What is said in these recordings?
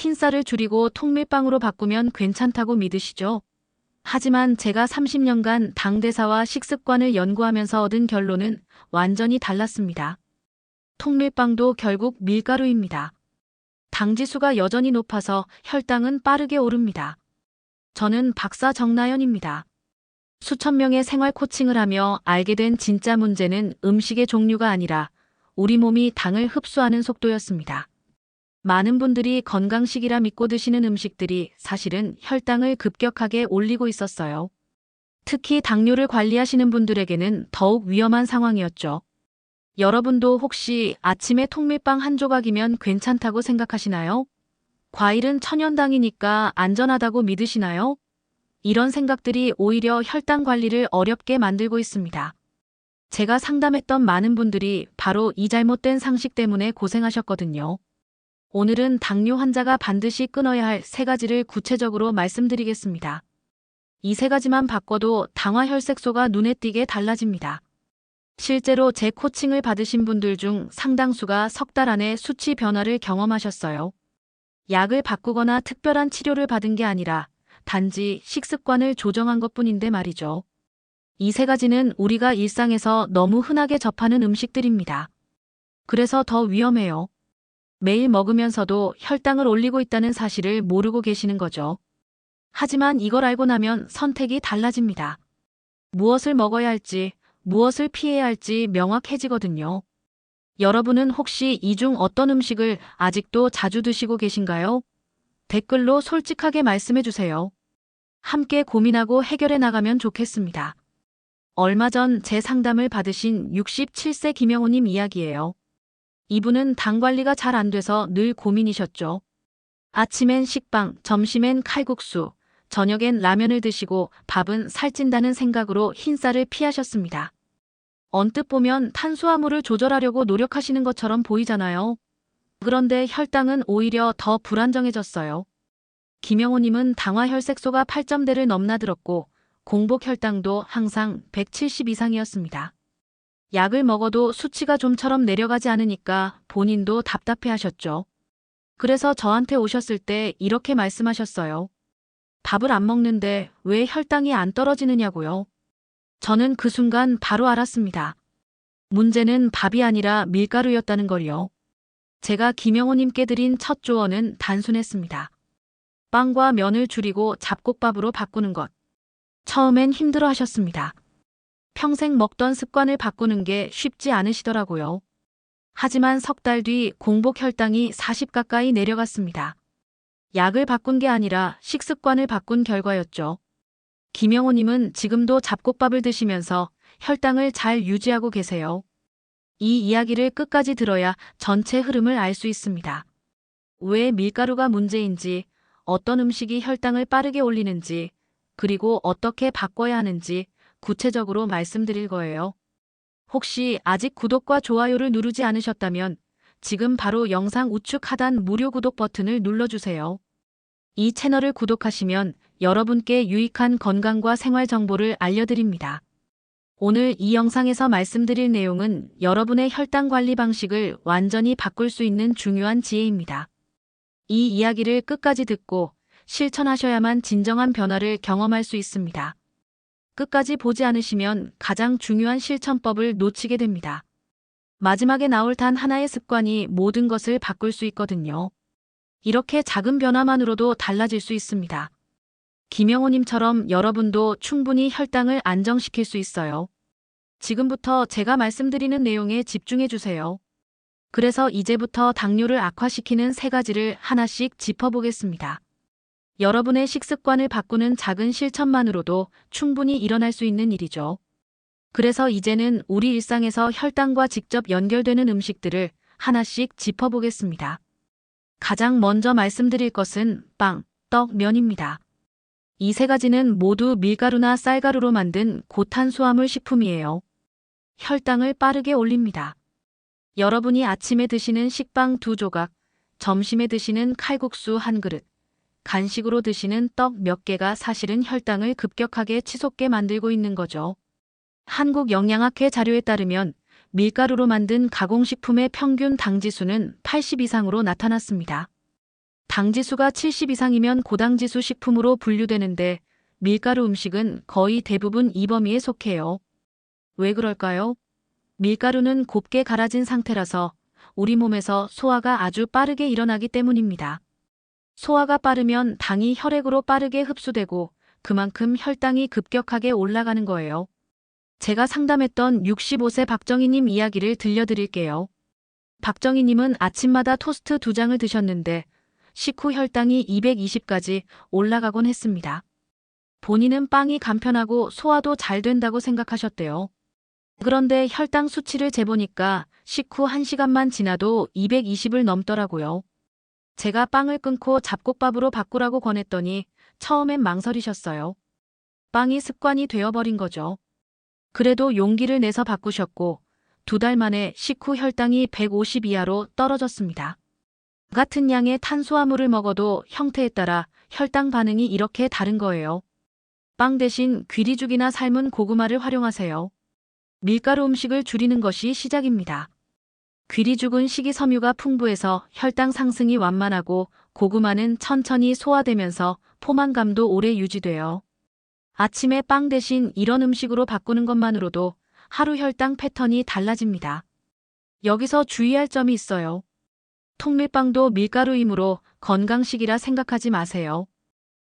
흰쌀을 줄이고 통밀빵으로 바꾸면 괜찮다고 믿으시죠? 하지만 제가 30년간 당대사와 식습관을 연구하면서 얻은 결론은 완전히 달랐습니다. 통밀빵도 결국 밀가루입니다. 당지수가 여전히 높아서 혈당은 빠르게 오릅니다. 저는 박사 정나연입니다. 수천 명의 생활 코칭을 하며 알게 된 진짜 문제는 음식의 종류가 아니라 우리 몸이 당을 흡수하는 속도였습니다. 많은 분들이 건강식이라 믿고 드시는 음식들이 사실은 혈당을 급격하게 올리고 있었어요. 특히 당뇨를 관리하시는 분들에게는 더욱 위험한 상황이었죠. 여러분도 혹시 아침에 통밀빵 한 조각이면 괜찮다고 생각하시나요? 과일은 천연당이니까 안전하다고 믿으시나요? 이런 생각들이 오히려 혈당 관리를 어렵게 만들고 있습니다. 제가 상담했던 많은 분들이 바로 이 잘못된 상식 때문에 고생하셨거든요. 오늘은 당뇨 환자가 반드시 끊어야 할 3가지를 구체적으로 말씀드리겠습니다. 이 3가지만 바꿔도 당화혈색소가 눈에 띄게 달라집니다. 실제로 제 코칭을 받으신 분들 중 상당수가 석 달 안에 수치 변화를 경험하셨어요. 약을 바꾸거나 특별한 치료를 받은 게 아니라 단지 식습관을 조정한 것뿐인데 말이죠. 이 3가지는 우리가 일상에서 너무 흔하게 접하는 음식들입니다. 그래서 더 위험해요. 매일 먹으면서도 혈당을 올리고 있다는 사실을 모르고 계시는 거죠. 하지만 이걸 알고 나면 선택이 달라집니다. 무엇을 먹어야 할지, 무엇을 피해야 할지 명확해지거든요. 여러분은 혹시 이 중 어떤 음식을 아직도 자주 드시고 계신가요? 댓글로 솔직하게 말씀해 주세요. 함께 고민하고 해결해 나가면 좋겠습니다. 얼마 전 제 상담을 받으신 67세 김영호님 이야기예요. 이분은 당 관리가 잘 안 돼서 늘 고민이셨죠. 아침엔 식빵, 점심엔 칼국수, 저녁엔 라면을 드시고 밥은 살찐다는 생각으로 흰쌀을 피하셨습니다. 언뜻 보면 탄수화물을 조절하려고 노력하시는 것처럼 보이잖아요. 그런데 혈당은 오히려 더 불안정해졌어요. 김영호님은 당화혈색소가 8점대를 넘나들었고 공복 혈당도 항상 170 이상이었습니다. 약을 먹어도 수치가 좀처럼 내려가지 않으니까 본인도 답답해하셨죠. 그래서 저한테 오셨을 때 이렇게 말씀하셨어요. 밥을 안 먹는데 왜 혈당이 안 떨어지느냐고요. 저는 그 순간 바로 알았습니다. 문제는 밥이 아니라 밀가루였다는 걸요. 제가 김영호님께 드린 첫 조언은 단순했습니다. 빵과 면을 줄이고 잡곡밥으로 바꾸는 것. 처음엔 힘들어 하셨습니다. 평생 먹던 습관을 바꾸는 게 쉽지 않으시더라고요. 하지만 석 달 뒤 공복 혈당이 40 가까이 내려갔습니다. 약을 바꾼 게 아니라 식습관을 바꾼 결과였죠. 김영호님은 지금도 잡곡밥을 드시면서 혈당을 잘 유지하고 계세요. 이 이야기를 끝까지 들어야 전체 흐름을 알 수 있습니다. 왜 밀가루가 문제인지, 어떤 음식이 혈당을 빠르게 올리는지, 그리고 어떻게 바꿔야 하는지 구체적으로 말씀드릴 거예요. 혹시 아직 구독과 좋아요를 누르지 않으셨다면 지금 바로 영상 우측 하단 무료 구독 버튼을 눌러주세요. 이 채널을 구독하시면 여러분께 유익한 건강과 생활 정보를 알려드립니다. 오늘 이 영상에서 말씀드릴 내용은 여러분의 혈당 관리 방식을 완전히 바꿀 수 있는 중요한 지혜입니다. 이 이야기를 끝까지 듣고 실천하셔야만 진정한 변화를 경험할 수 있습니다. 끝까지 보지 않으시면 가장 중요한 실천법을 놓치게 됩니다. 마지막에 나올 단 하나의 습관이 모든 것을 바꿀 수 있거든요. 이렇게 작은 변화만으로도 달라질 수 있습니다. 김영호님처럼 여러분도 충분히 혈당을 안정시킬 수 있어요. 지금부터 제가 말씀드리는 내용에 집중해 주세요. 그래서 이제부터 당뇨를 악화시키는 3가지를 하나씩 짚어보겠습니다. 여러분의 식습관을 바꾸는 작은 실천만으로도 충분히 일어날 수 있는 일이죠. 그래서 이제는 우리 일상에서 혈당과 직접 연결되는 음식들을 하나씩 짚어보겠습니다. 가장 먼저 말씀드릴 것은 빵, 떡, 면입니다. 이 3가지는 모두 밀가루나 쌀가루로 만든 고탄수화물 식품이에요. 혈당을 빠르게 올립니다. 여러분이 아침에 드시는 식빵 2조각, 점심에 드시는 칼국수 1그릇, 간식으로 드시는 떡 몇 개가 사실은 혈당을 급격하게 치솟게 만들고 있는 거죠. 한국영양학회 자료에 따르면 밀가루로 만든 가공식품의 평균 당지수는 80 이상으로 나타났습니다. 당지수가 70 이상이면 고당지수 식품으로 분류되는데 밀가루 음식은 거의 대부분 이 범위에 속해요. 왜 그럴까요? 밀가루는 곱게 갈아진 상태라서 우리 몸에서 소화가 아주 빠르게 일어나기 때문입니다. 소화가 빠르면 당이 혈액으로 빠르게 흡수되고 그만큼 혈당이 급격하게 올라가는 거예요. 제가 상담했던 65세 박정희님 이야기를 들려드릴게요. 박정희님은 아침마다 토스트 2장을 드셨는데 식후 혈당이 220까지 올라가곤 했습니다. 본인은 빵이 간편하고 소화도 잘 된다고 생각하셨대요. 그런데 혈당 수치를 재보니까 식후 1시간만 지나도 220을 넘더라고요. 제가 빵을 끊고 잡곡밥으로 바꾸라고 권했더니 처음엔 망설이셨어요. 빵이 습관이 되어버린 거죠. 그래도 용기를 내서 바꾸셨고 2달 만에 식후 혈당이 150 이하로 떨어졌습니다. 같은 양의 탄수화물을 먹어도 형태에 따라 혈당 반응이 이렇게 다른 거예요. 빵 대신 귀리죽이나 삶은 고구마를 활용하세요. 밀가루 음식을 줄이는 것이 시작입니다. 귀리죽은 식이섬유가 풍부해서 혈당 상승이 완만하고 고구마는 천천히 소화되면서 포만감도 오래 유지돼요. 아침에 빵 대신 이런 음식으로 바꾸는 것만으로도 하루 혈당 패턴이 달라집니다. 여기서 주의할 점이 있어요. 통밀빵도 밀가루이므로 건강식이라 생각하지 마세요.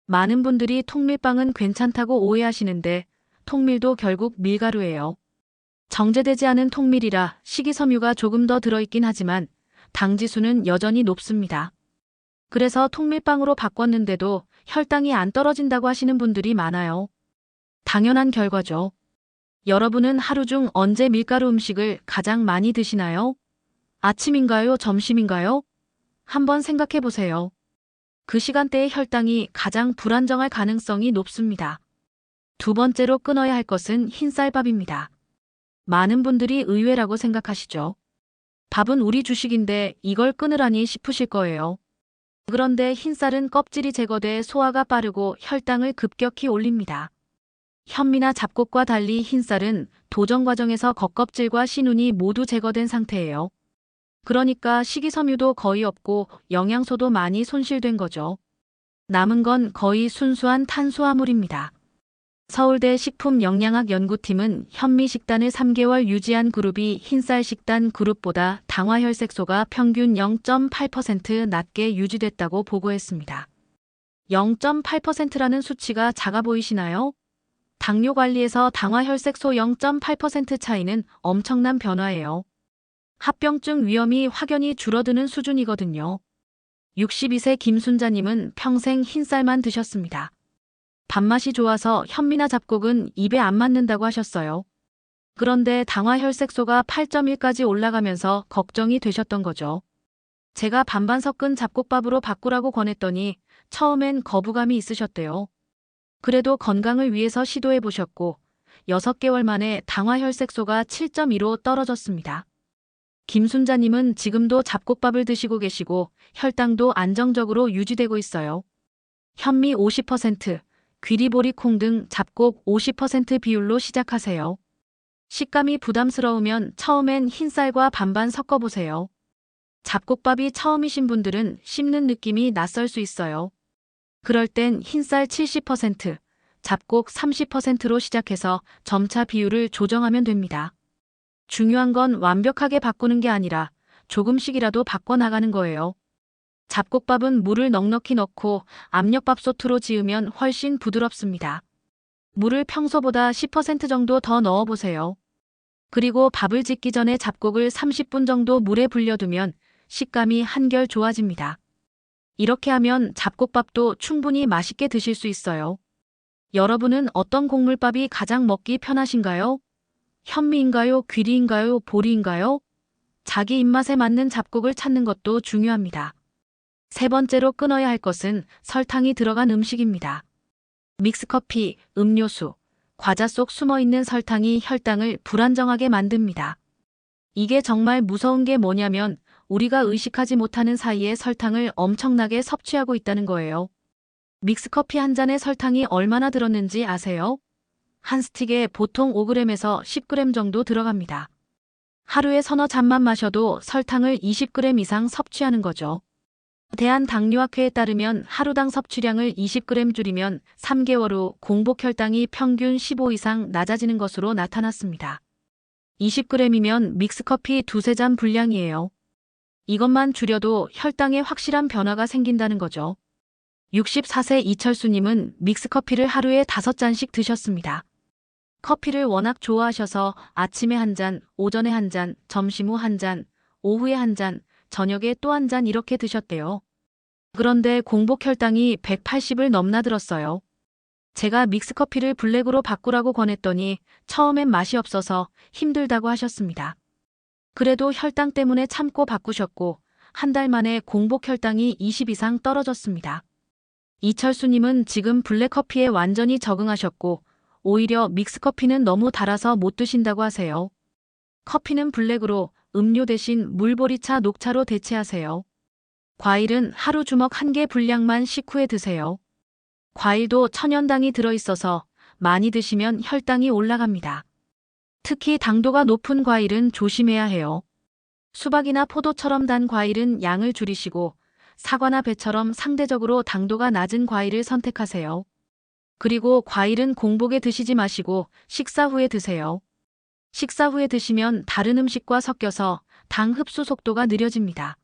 많은 분들이 통밀빵은 괜찮다고 오해하시는데 통밀도 결국 밀가루예요. 정제되지 않은 통밀이라 식이섬유가 조금 더 들어있긴 하지만 당지수는 여전히 높습니다. 그래서 통밀빵으로 바꿨는데도 혈당이 안 떨어진다고 하시는 분들이 많아요. 당연한 결과죠. 여러분은 하루 중 언제 밀가루 음식을 가장 많이 드시나요? 아침인가요? 점심인가요? 한번 생각해 보세요. 그 시간대의 혈당이 가장 불안정할 가능성이 높습니다. 2번째로 끊어야 할 것은 흰쌀밥입니다. 많은 분들이 의외라고 생각하시죠. 밥은 우리 주식인데 이걸 끊으라니 싶으실 거예요. 그런데 흰쌀은 껍질이 제거돼 소화가 빠르고 혈당을 급격히 올립니다. 현미나 잡곡과 달리 흰쌀은 도정 과정에서 겉껍질과 신운이 모두 제거된 상태예요. 그러니까 식이섬유도 거의 없고 영양소도 많이 손실된 거죠. 남은 건 거의 순수한 탄수화물입니다. 서울대 식품영양학연구팀은 현미 식단을 3개월 유지한 그룹이 흰쌀 식단 그룹보다 당화혈색소가 평균 0.8% 낮게 유지됐다고 보고했습니다. 0.8%라는 수치가 작아 보이시나요? 당뇨 관리에서 당화혈색소 0.8% 차이는 엄청난 변화예요. 합병증 위험이 확연히 줄어드는 수준이거든요. 62세 김순자님은 평생 흰쌀만 드셨습니다. 밥맛이 좋아서 현미나 잡곡은 입에 안 맞는다고 하셨어요. 그런데 당화혈색소가 8.1까지 올라가면서 걱정이 되셨던 거죠. 제가 반반 섞은 잡곡밥으로 바꾸라고 권했더니 처음엔 거부감이 있으셨대요. 그래도 건강을 위해서 시도해 보셨고 6개월 만에 당화혈색소가 7.2로 떨어졌습니다. 김순자님은 지금도 잡곡밥을 드시고 계시고 혈당도 안정적으로 유지되고 있어요. 현미 50%, 귀리보리콩 등 잡곡 50% 비율로 시작하세요. 식감이 부담스러우면 처음엔 흰쌀과 반반 섞어보세요. 잡곡밥이 처음이신 분들은 씹는 느낌이 낯설 수 있어요. 그럴 땐 흰쌀 70%, 잡곡 30%로 시작해서 점차 비율을 조정하면 됩니다. 중요한 건 완벽하게 바꾸는 게 아니라 조금씩이라도 바꿔나가는 거예요. 잡곡밥은 물을 넉넉히 넣고 압력밥솥으로 지으면 훨씬 부드럽습니다. 물을 평소보다 10% 정도 더 넣어보세요. 그리고 밥을 짓기 전에 잡곡을 30분 정도 물에 불려두면 식감이 한결 좋아집니다. 이렇게 하면 잡곡밥도 충분히 맛있게 드실 수 있어요. 여러분은 어떤 곡물밥이 가장 먹기 편하신가요? 현미인가요? 귀리인가요? 보리인가요? 자기 입맛에 맞는 잡곡을 찾는 것도 중요합니다. 3번째로 끊어야 할 것은 설탕이 들어간 음식입니다. 믹스커피, 음료수, 과자 속 숨어있는 설탕이 혈당을 불안정하게 만듭니다. 이게 정말 무서운 게 뭐냐면 우리가 의식하지 못하는 사이에 설탕을 엄청나게 섭취하고 있다는 거예요. 믹스커피 한 잔에 설탕이 얼마나 들었는지 아세요? 한 스틱에 보통 5g에서 10g 정도 들어갑니다. 하루에 서너 잔만 마셔도 설탕을 20g 이상 섭취하는 거죠. 대한당뇨학회에 따르면 하루당 섭취량을 20g 줄이면 3개월 후 공복 혈당이 평균 15 이상 낮아지는 것으로 나타났습니다. 20g이면 믹스커피 두세 잔 분량이에요. 이것만 줄여도 혈당에 확실한 변화가 생긴다는 거죠. 64세 이철수님은 믹스커피를 하루에 5잔씩 드셨습니다. 커피를 워낙 좋아하셔서 아침에 한 잔, 오전에 한 잔, 점심 후 한 잔, 오후에 한 잔, 저녁에 또 한 잔 이렇게 드셨대요. 그런데 공복 혈당이 180을 넘나들었어요. 제가 믹스커피를 블랙으로 바꾸라고 권했더니 처음엔 맛이 없어서 힘들다고 하셨습니다. 그래도 혈당 때문에 참고 바꾸셨고 한 달 만에 공복 혈당이 20 이상 떨어졌습니다. 이철수님은 지금 블랙커피에 완전히 적응하셨고 오히려 믹스커피는 너무 달아서 못 드신다고 하세요. 커피는 블랙으로, 음료 대신 물보리차 녹차로 대체하세요. 과일은 하루 주먹 1개 분량만 식후에 드세요. 과일도 천연당이 들어있어서 많이 드시면 혈당이 올라갑니다. 특히 당도가 높은 과일은 조심해야 해요. 수박이나 포도처럼 단 과일은 양을 줄이시고 사과나 배처럼 상대적으로 당도가 낮은 과일을 선택하세요. 그리고 과일은 공복에 드시지 마시고 식사 후에 드세요. 식사 후에 드시면 다른 음식과 섞여서 당 흡수 속도가 느려집니다.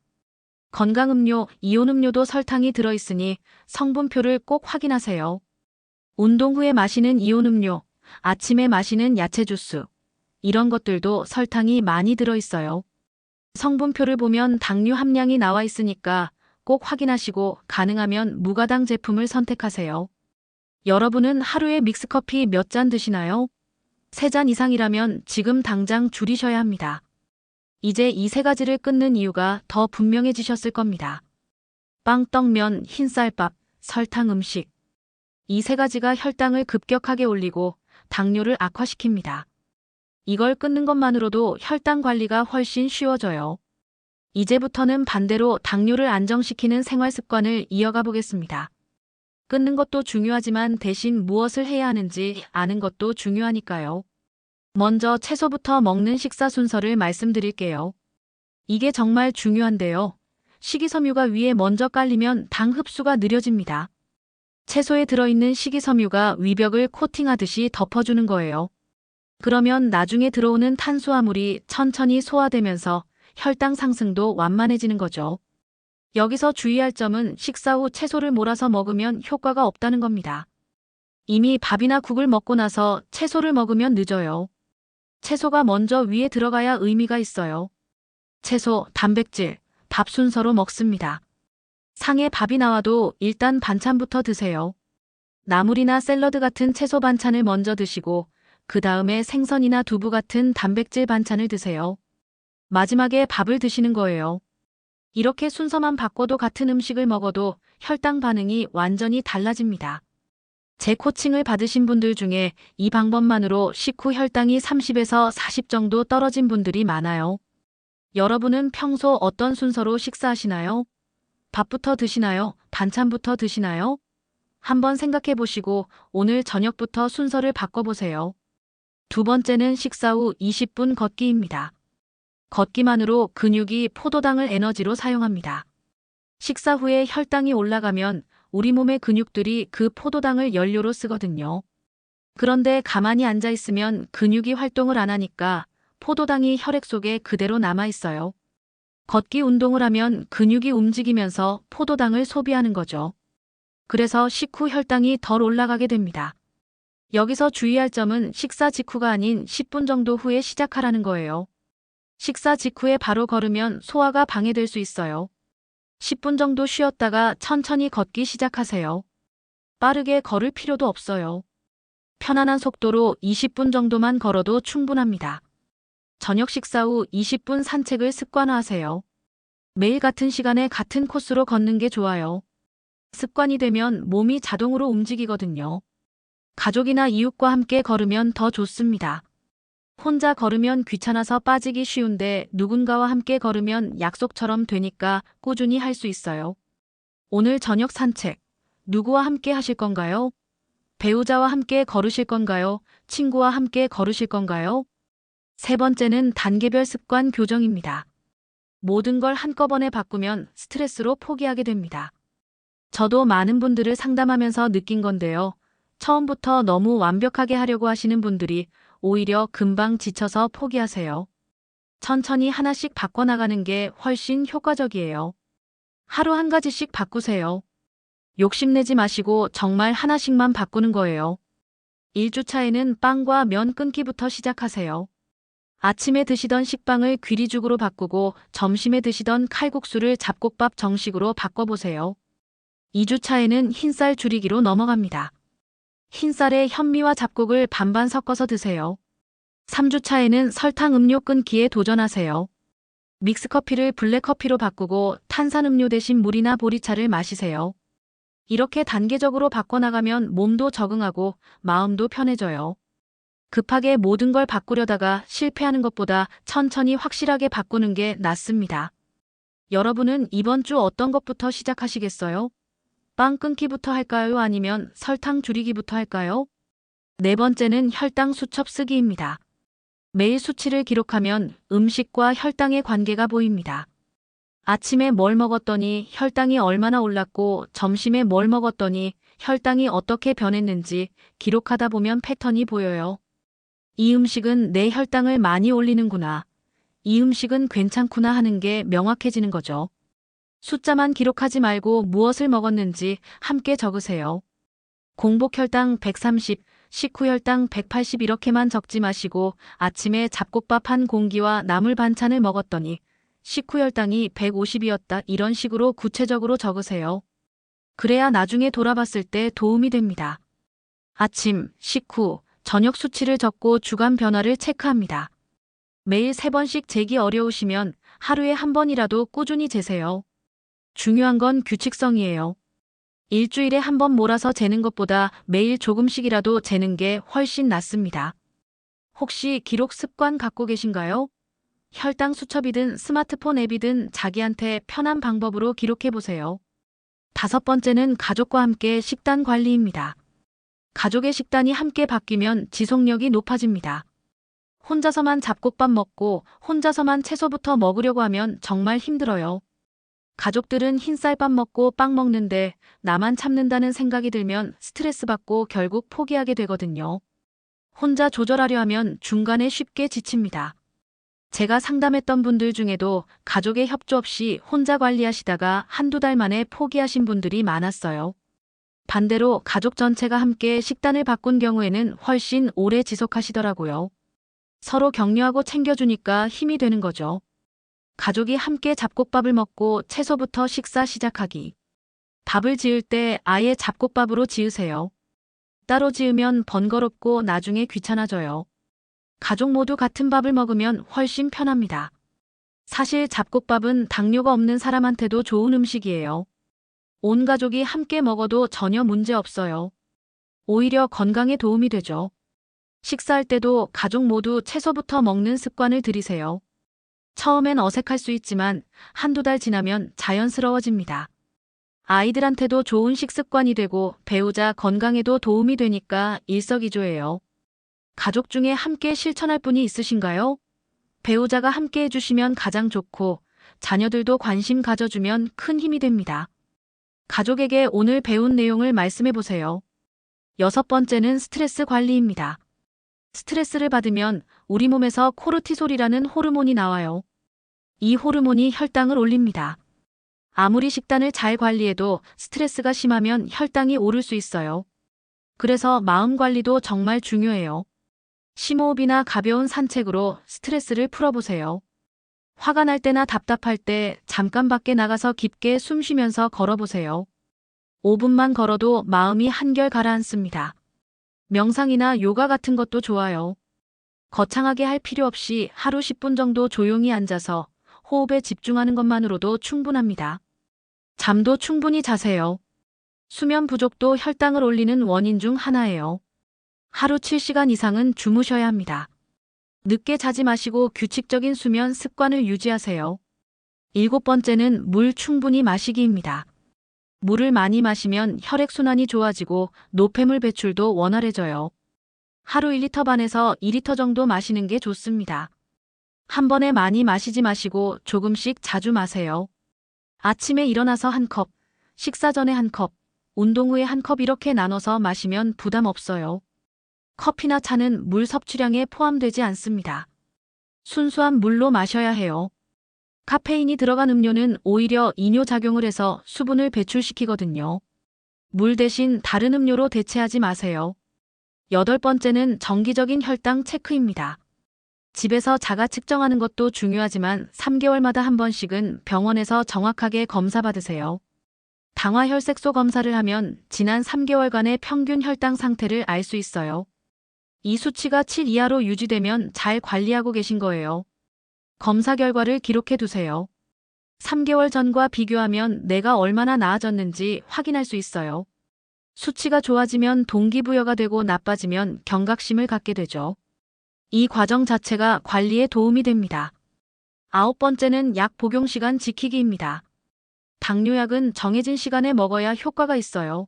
건강음료, 이온음료도 설탕이 들어있으니 성분표를 꼭 확인하세요. 운동 후에 마시는 이온음료, 아침에 마시는 야채 주스, 이런 것들도 설탕이 많이 들어있어요. 성분표를 보면 당류 함량이 나와 있으니까 꼭 확인하시고 가능하면 무가당 제품을 선택하세요. 여러분은 하루에 믹스커피 몇 잔 드시나요? 3잔 이상이라면 지금 당장 줄이셔야 합니다. 이제 이 3가지를 끊는 이유가 더 분명해지셨을 겁니다. 빵, 떡, 면, 흰쌀밥, 설탕 음식. 이 3가지가 혈당을 급격하게 올리고 당뇨를 악화시킵니다. 이걸 끊는 것만으로도 혈당 관리가 훨씬 쉬워져요. 이제부터는 반대로 당뇨를 안정시키는 생활 습관을 이어가 보겠습니다. 끊는 것도 중요하지만 대신 무엇을 해야 하는지 아는 것도 중요하니까요. 먼저 채소부터 먹는 식사 순서를 말씀드릴게요. 이게 정말 중요한데요. 식이섬유가 위에 먼저 깔리면 당 흡수가 느려집니다. 채소에 들어있는 식이섬유가 위벽을 코팅하듯이 덮어주는 거예요. 그러면 나중에 들어오는 탄수화물이 천천히 소화되면서 혈당 상승도 완만해지는 거죠. 여기서 주의할 점은 식사 후 채소를 몰아서 먹으면 효과가 없다는 겁니다. 이미 밥이나 국을 먹고 나서 채소를 먹으면 늦어요. 채소가 먼저 위에 들어가야 의미가 있어요. 채소, 단백질, 밥 순서로 먹습니다. 상에 밥이 나와도 일단 반찬부터 드세요. 나물이나 샐러드 같은 채소 반찬을 먼저 드시고 그 다음에 생선이나 두부 같은 단백질 반찬을 드세요. 마지막에 밥을 드시는 거예요. 이렇게 순서만 바꿔도 같은 음식을 먹어도 혈당 반응이 완전히 달라집니다. 제 코칭을 받으신 분들 중에 이 방법만으로 식후 혈당이 30에서 40 정도 떨어진 분들이 많아요. 여러분은 평소 어떤 순서로 식사하시나요? 밥부터 드시나요? 반찬부터 드시나요? 한번 생각해 보시고 오늘 저녁부터 순서를 바꿔보세요. 두 번째는 식사 후 20분 걷기입니다. 걷기만으로 근육이 포도당을 에너지로 사용합니다. 식사 후에 혈당이 올라가면 우리 몸의 근육들이 그 포도당을 연료로 쓰거든요. 그런데 가만히 앉아 있으면 근육이 활동을 안 하니까 포도당이 혈액 속에 그대로 남아 있어요. 걷기 운동을 하면 근육이 움직이면서 포도당을 소비하는 거죠. 그래서 식후 혈당이 덜 올라가게 됩니다. 여기서 주의할 점은 식사 직후가 아닌 10분 정도 후에 시작하라는 거예요. 식사 직후에 바로 걸으면 소화가 방해될 수 있어요. 10분 정도 쉬었다가 천천히 걷기 시작하세요. 빠르게 걸을 필요도 없어요. 편안한 속도로 20분 정도만 걸어도 충분합니다. 저녁 식사 후 20분 산책을 습관화하세요. 매일 같은 시간에 같은 코스로 걷는 게 좋아요. 습관이 되면 몸이 자동으로 움직이거든요. 가족이나 이웃과 함께 걸으면 더 좋습니다. 혼자 걸으면 귀찮아서 빠지기 쉬운데 누군가와 함께 걸으면 약속처럼 되니까 꾸준히 할 수 있어요. 오늘 저녁 산책, 누구와 함께 하실 건가요? 배우자와 함께 걸으실 건가요? 친구와 함께 걸으실 건가요? 세 번째는 단계별 습관 교정입니다. 모든 걸 한꺼번에 바꾸면 스트레스로 포기하게 됩니다. 저도 많은 분들을 상담하면서 느낀 건데요. 처음부터 너무 완벽하게 하려고 하시는 분들이 오히려 금방 지쳐서 포기하세요. 천천히 하나씩 바꿔나가는 게 훨씬 효과적이에요. 하루 한 가지씩 바꾸세요. 욕심내지 마시고 정말 하나씩만 바꾸는 거예요. 1주차에는 빵과 면 끊기부터 시작하세요. 아침에 드시던 식빵을 귀리죽으로 바꾸고 점심에 드시던 칼국수를 잡곡밥 정식으로 바꿔보세요. 2주차에는 흰쌀 줄이기로 넘어갑니다. 흰쌀에 현미와 잡곡을 반반 섞어서 드세요. 3주차에는 설탕 음료 끊기에 도전하세요. 믹스커피를 블랙커피로 바꾸고 탄산음료 대신 물이나 보리차를 마시세요. 이렇게 단계적으로 바꿔나가면 몸도 적응하고 마음도 편해져요. 급하게 모든 걸 바꾸려다가 실패하는 것보다 천천히 확실하게 바꾸는 게 낫습니다. 여러분은 이번 주 어떤 것부터 시작하시겠어요? 빵 끊기부터 할까요? 아니면 설탕 줄이기부터 할까요? 네 번째는 혈당 수첩 쓰기입니다. 매일 수치를 기록하면 음식과 혈당의 관계가 보입니다. 아침에 뭘 먹었더니 혈당이 얼마나 올랐고 점심에 뭘 먹었더니 혈당이 어떻게 변했는지 기록하다 보면 패턴이 보여요. 이 음식은 내 혈당을 많이 올리는구나. 이 음식은 괜찮구나 하는 게 명확해지는 거죠. 숫자만 기록하지 말고 무엇을 먹었는지 함께 적으세요. 공복 혈당 130, 식후 혈당 180 이렇게만 적지 마시고 아침에 잡곡밥 한 공기와 나물 반찬을 먹었더니 식후 혈당이 150이었다 이런 식으로 구체적으로 적으세요. 그래야 나중에 돌아봤을 때 도움이 됩니다. 아침, 식후, 저녁 수치를 적고 주간 변화를 체크합니다. 매일 3번씩 재기 어려우시면 하루에 한 번이라도 꾸준히 재세요. 중요한 건 규칙성이에요. 일주일에 한 번 몰아서 재는 것보다 매일 조금씩이라도 재는 게 훨씬 낫습니다. 혹시 기록 습관 갖고 계신가요? 혈당 수첩이든 스마트폰 앱이든 자기한테 편한 방법으로 기록해 보세요. 5번째는 가족과 함께 식단 관리입니다. 가족의 식단이 함께 바뀌면 지속력이 높아집니다. 혼자서만 잡곡밥 먹고 혼자서만 채소부터 먹으려고 하면 정말 힘들어요. 가족들은 흰쌀밥 먹고 빵 먹는데 나만 참는다는 생각이 들면 스트레스 받고 결국 포기하게 되거든요. 혼자 조절하려 하면 중간에 쉽게 지칩니다. 제가 상담했던 분들 중에도 가족의 협조 없이 혼자 관리하시다가 한두 달 만에 포기하신 분들이 많았어요. 반대로 가족 전체가 함께 식단을 바꾼 경우에는 훨씬 오래 지속하시더라고요. 서로 격려하고 챙겨주니까 힘이 되는 거죠. 가족이 함께 잡곡밥을 먹고 채소부터 식사 시작하기. 밥을 지을 때 아예 잡곡밥으로 지으세요. 따로 지으면 번거롭고 나중에 귀찮아져요. 가족 모두 같은 밥을 먹으면 훨씬 편합니다. 사실 잡곡밥은 당뇨가 없는 사람한테도 좋은 음식이에요. 온 가족이 함께 먹어도 전혀 문제 없어요. 오히려 건강에 도움이 되죠. 식사할 때도 가족 모두 채소부터 먹는 습관을 들이세요. 처음엔 어색할 수 있지만 한두 달 지나면 자연스러워집니다. 아이들한테도 좋은 식습관이 되고 배우자 건강에도 도움이 되니까 일석이조예요. 가족 중에 함께 실천할 분이 있으신가요? 배우자가 함께 해주시면 가장 좋고 자녀들도 관심 가져주면 큰 힘이 됩니다. 가족에게 오늘 배운 내용을 말씀해 보세요. 6번째는 스트레스 관리입니다. 스트레스를 받으면 우리 몸에서 코르티솔이라는 호르몬이 나와요. 이 호르몬이 혈당을 올립니다. 아무리 식단을 잘 관리해도 스트레스가 심하면 혈당이 오를 수 있어요. 그래서 마음 관리도 정말 중요해요. 심호흡이나 가벼운 산책으로 스트레스를 풀어보세요. 화가 날 때나 답답할 때 잠깐 밖에 나가서 깊게 숨 쉬면서 걸어보세요. 5분만 걸어도 마음이 한결 가라앉습니다. 명상이나 요가 같은 것도 좋아요. 거창하게 할 필요 없이 하루 10분 정도 조용히 앉아서 호흡에 집중하는 것만으로도 충분합니다. 잠도 충분히 자세요. 수면 부족도 혈당을 올리는 원인 중 하나예요. 하루 7시간 이상은 주무셔야 합니다. 늦게 자지 마시고 규칙적인 수면 습관을 유지하세요. 7번째는 물 충분히 마시기입니다. 물을 많이 마시면 혈액순환이 좋아지고 노폐물 배출도 원활해져요. 하루 1리터 반에서 2리터 정도 마시는 게 좋습니다. 한 번에 많이 마시지 마시고 조금씩 자주 마세요. 아침에 일어나서 한 컵, 식사 전에 한 컵, 운동 후에 한 컵 이렇게 나눠서 마시면 부담 없어요. 커피나 차는 물 섭취량에 포함되지 않습니다. 순수한 물로 마셔야 해요. 카페인이 들어간 음료는 오히려 이뇨작용을 해서 수분을 배출시키거든요. 물 대신 다른 음료로 대체하지 마세요. 8번째는 정기적인 혈당 체크입니다. 집에서 자가 측정하는 것도 중요하지만 3개월마다 한 번씩은 병원에서 정확하게 검사받으세요. 당화 혈색소 검사를 하면 지난 3개월간의 평균 혈당 상태를 알 수 있어요. 이 수치가 7 이하로 유지되면 잘 관리하고 계신 거예요. 검사 결과를 기록해 두세요. 3개월 전과 비교하면 내가 얼마나 나아졌는지 확인할 수 있어요. 수치가 좋아지면 동기부여가 되고 나빠지면 경각심을 갖게 되죠. 이 과정 자체가 관리에 도움이 됩니다. 9번째는 약 복용 시간 지키기입니다. 당뇨약은 정해진 시간에 먹어야 효과가 있어요.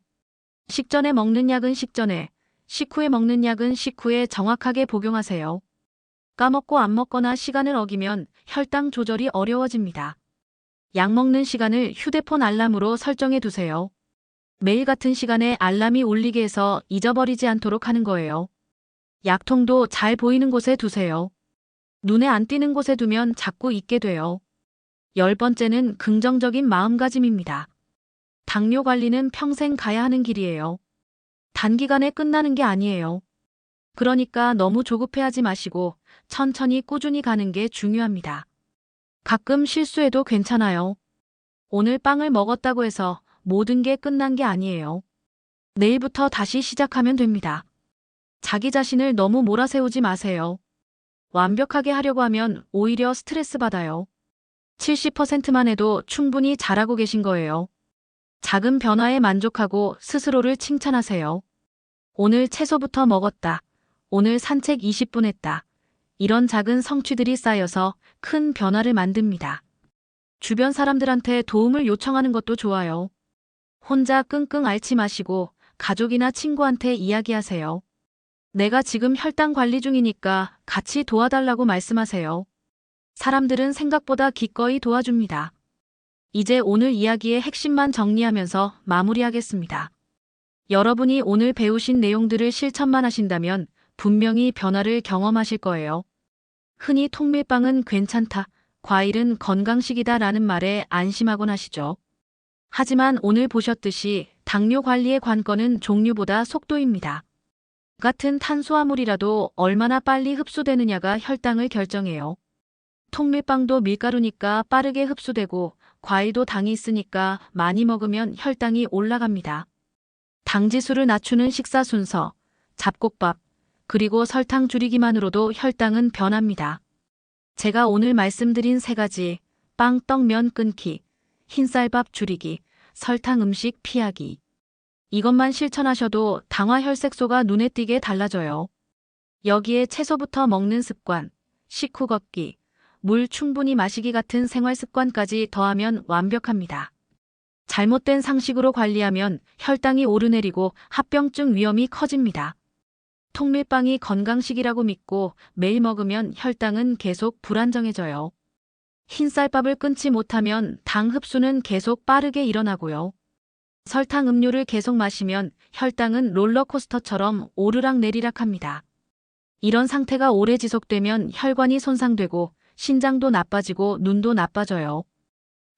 식전에 먹는 약은 식전에, 식후에 먹는 약은 식후에 정확하게 복용하세요. 까먹고 안 먹거나 시간을 어기면 혈당 조절이 어려워집니다. 약 먹는 시간을 휴대폰 알람으로 설정해 두세요. 매일 같은 시간에 알람이 울리게 해서 잊어버리지 않도록 하는 거예요. 약통도 잘 보이는 곳에 두세요. 눈에 안 띄는 곳에 두면 자꾸 잊게 돼요. 10번째는 긍정적인 마음가짐입니다. 당뇨 관리는 평생 가야 하는 길이에요. 단기간에 끝나는 게 아니에요. 그러니까 너무 조급해하지 마시고 천천히 꾸준히 가는 게 중요합니다. 가끔 실수해도 괜찮아요. 오늘 빵을 먹었다고 해서 모든 게 끝난 게 아니에요. 내일부터 다시 시작하면 됩니다. 자기 자신을 너무 몰아세우지 마세요. 완벽하게 하려고 하면 오히려 스트레스 받아요. 70%만 해도 충분히 잘하고 계신 거예요. 작은 변화에 만족하고 스스로를 칭찬하세요. 오늘 채소부터 먹었다. 오늘 산책 20분 했다. 이런 작은 성취들이 쌓여서 큰 변화를 만듭니다. 주변 사람들한테 도움을 요청하는 것도 좋아요. 혼자 끙끙 앓지 마시고 가족이나 친구한테 이야기하세요. 내가 지금 혈당 관리 중이니까 같이 도와달라고 말씀하세요. 사람들은 생각보다 기꺼이 도와줍니다. 이제 오늘 이야기의 핵심만 정리하면서 마무리하겠습니다. 여러분이 오늘 배우신 내용들을 실천만 하신다면 분명히 변화를 경험하실 거예요. 흔히 통밀빵은 괜찮다, 과일은 건강식이다 라는 말에 안심하곤 하시죠. 하지만 오늘 보셨듯이 당뇨 관리의 관건은 종류보다 속도입니다. 같은 탄수화물이라도 얼마나 빨리 흡수되느냐가 혈당을 결정해요. 통밀빵도 밀가루니까 빠르게 흡수되고 과일도 당이 있으니까 많이 먹으면 혈당이 올라갑니다. 당지수를 낮추는 식사 순서, 잡곡밥, 그리고 설탕 줄이기만으로도 혈당은 변합니다. 제가 오늘 말씀드린 3가지, 빵, 떡, 면 끊기, 흰쌀밥 줄이기, 설탕 음식 피하기. 이것만 실천하셔도 당화 혈색소가 눈에 띄게 달라져요. 여기에 채소부터 먹는 습관, 식후 걷기, 물 충분히 마시기 같은 생활 습관까지 더하면 완벽합니다. 잘못된 상식으로 관리하면 혈당이 오르내리고 합병증 위험이 커집니다. 통밀빵이 건강식이라고 믿고 매일 먹으면 혈당은 계속 불안정해져요. 흰쌀밥을 끊지 못하면 당 흡수는 계속 빠르게 일어나고요. 설탕 음료를 계속 마시면 혈당은 롤러코스터처럼 오르락내리락합니다. 이런 상태가 오래 지속되면 혈관이 손상되고 신장도 나빠지고 눈도 나빠져요.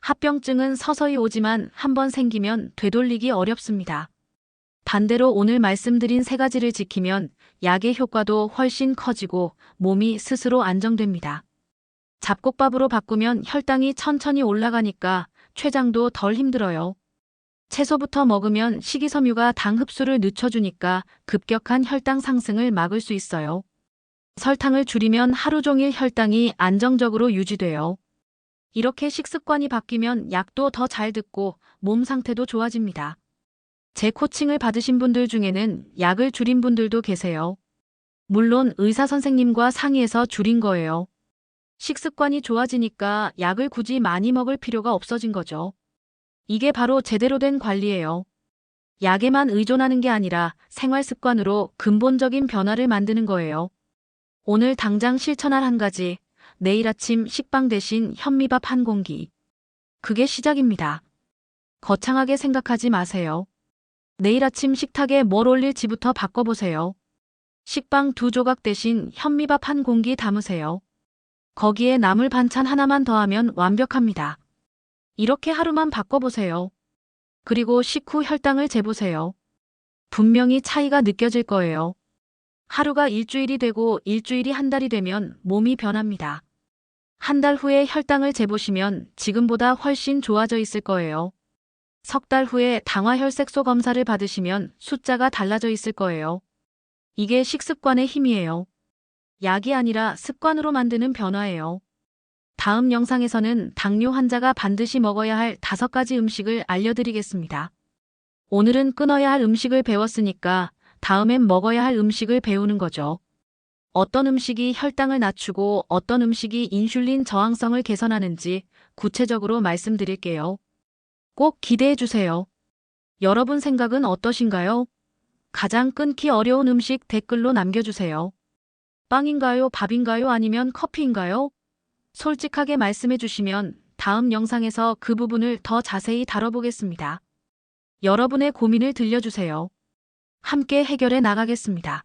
합병증은 서서히 오지만 한번 생기면 되돌리기 어렵습니다. 반대로 오늘 말씀드린 3가지를 지키면 약의 효과도 훨씬 커지고 몸이 스스로 안정됩니다. 잡곡밥으로 바꾸면 혈당이 천천히 올라가니까 췌장도 덜 힘들어요. 채소부터 먹으면 식이섬유가 당 흡수를 늦춰주니까 급격한 혈당 상승을 막을 수 있어요. 설탕을 줄이면 하루 종일 혈당이 안정적으로 유지돼요. 이렇게 식습관이 바뀌면 약도 더 잘 듣고 몸 상태도 좋아집니다. 제 코칭을 받으신 분들 중에는 약을 줄인 분들도 계세요. 물론 의사 선생님과 상의해서 줄인 거예요. 식습관이 좋아지니까 약을 굳이 많이 먹을 필요가 없어진 거죠. 이게 바로 제대로 된 관리예요. 약에만 의존하는 게 아니라 생활 습관으로 근본적인 변화를 만드는 거예요. 오늘 당장 실천할 한 가지, 내일 아침 식빵 대신 현미밥 한 공기. 그게 시작입니다. 거창하게 생각하지 마세요. 내일 아침 식탁에 뭘 올릴지부터 바꿔보세요. 식빵 2조각 대신 현미밥 한 공기 담으세요. 거기에 나물 반찬 하나만 더하면 완벽합니다. 이렇게 하루만 바꿔보세요. 그리고 식후 혈당을 재보세요. 분명히 차이가 느껴질 거예요. 하루가 일주일이 되고 일주일이 한 달이 되면 몸이 변합니다. 한 달 후에 혈당을 재보시면 지금보다 훨씬 좋아져 있을 거예요. 석 달 후에 당화혈색소 검사를 받으시면 숫자가 달라져 있을 거예요. 이게 식습관의 힘이에요. 약이 아니라 습관으로 만드는 변화예요. 다음 영상에서는 당뇨 환자가 반드시 먹어야 할 5가지 음식을 알려드리겠습니다. 오늘은 끊어야 할 음식을 배웠으니까 다음엔 먹어야 할 음식을 배우는 거죠. 어떤 음식이 혈당을 낮추고 어떤 음식이 인슐린 저항성을 개선하는지 구체적으로 말씀드릴게요. 꼭 기대해 주세요. 여러분 생각은 어떠신가요? 가장 끊기 어려운 음식 댓글로 남겨주세요. 빵인가요? 밥인가요? 아니면 커피인가요? 솔직하게 말씀해 주시면 다음 영상에서 그 부분을 더 자세히 다뤄보겠습니다. 여러분의 고민을 들려주세요. 함께 해결해 나가겠습니다.